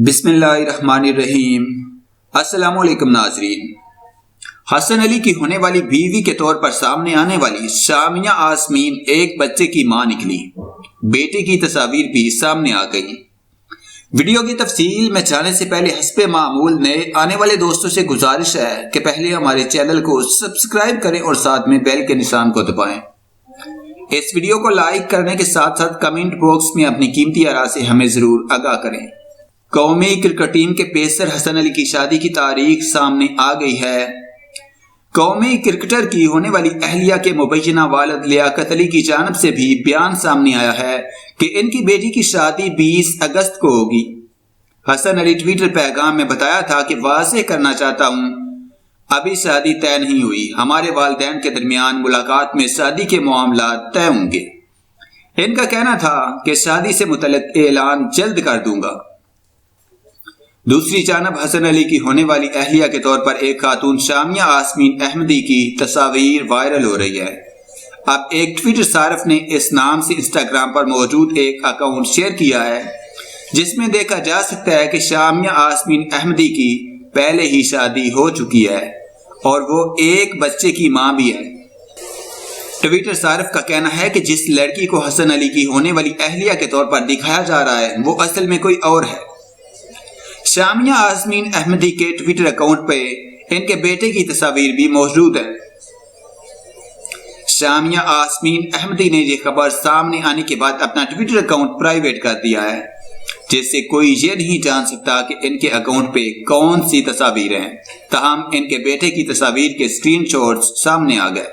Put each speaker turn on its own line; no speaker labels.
بسم اللہ الرحمن الرحیم۔ السلام علیکم ناظرین۔ حسن علی کی ہونے والی بیوی کے طور پر سامنے آنے والی شامیہ آسمین ایک بچے کی ماں نکلی۔ بیٹے کی تصاویر بھی سامنے آ گئی۔ ویڈیو کی تفصیل میں جانے سے پہلے حسب معمول نئے آنے والے دوستوں سے گزارش ہے کہ پہلے ہمارے چینل کو سبسکرائب کریں اور ساتھ میں بیل کے نشان کو دبائیں۔ اس ویڈیو کو لائک کرنے کے ساتھ ساتھ کمنٹ باکس میں اپنی قیمتی آراء سے ہمیں ضرور آگاہ کریں۔ قومی کرکٹ ٹیم کے پیسر حسن علی کی شادی کی تاریخ سامنے آ گئی ہے۔ قومی کرکٹر کی ہونے والی اہلیہ کے مبینہ والد لیاقت علی کی جانب سے بھی بیان سامنے آیا ہے کہ ان کی بیٹی کی شادی 20 اگست کو ہوگی۔ حسن علی ٹویٹر پیغام میں بتایا تھا کہ واضح کرنا چاہتا ہوں ابھی شادی طے نہیں ہوئی، ہمارے والدین کے درمیان ملاقات میں شادی کے معاملات طے ہوں گے۔ ان کا کہنا تھا کہ شادی سے متعلق اعلان جلد کر دوں گا۔ دوسری جانب حسن علی کی ہونے والی اہلیہ کے طور پر ایک خاتون شامیہ آسمین احمدی کی تصاویر وائرل ہو رہی ہے۔ اب ایک ٹویٹر صارف نے اس نام سے انسٹاگرام پر موجود ایک اکاؤنٹ شیئر کیا ہے جس میں دیکھا جا سکتا ہے کہ شامیہ آسمین احمدی کی پہلے ہی شادی ہو چکی ہے اور وہ ایک بچے کی ماں بھی ہے۔ ٹویٹر صارف کا کہنا ہے کہ جس لڑکی کو حسن علی کی ہونے والی اہلیہ کے طور پر دکھایا جا رہا ہے وہ اصل میں کوئی اور ہے۔ شامیہ آسمین احمدی کے ٹویٹر اکاؤنٹ پہ ان کے بیٹے کی تصاویر بھی موجود ہے۔ شامیہ آسمین احمدی نے یہ خبر سامنے آنے کے بعد اپنا ٹویٹر اکاؤنٹ پرائیویٹ کر دیا ہے، جس سے کوئی یہ نہیں جان سکتا کہ ان کے اکاؤنٹ پہ کون سی تصاویر ہیں۔ تاہم ان کے بیٹے کی تصاویر کے اسکرین شاٹس سامنے آ گئے۔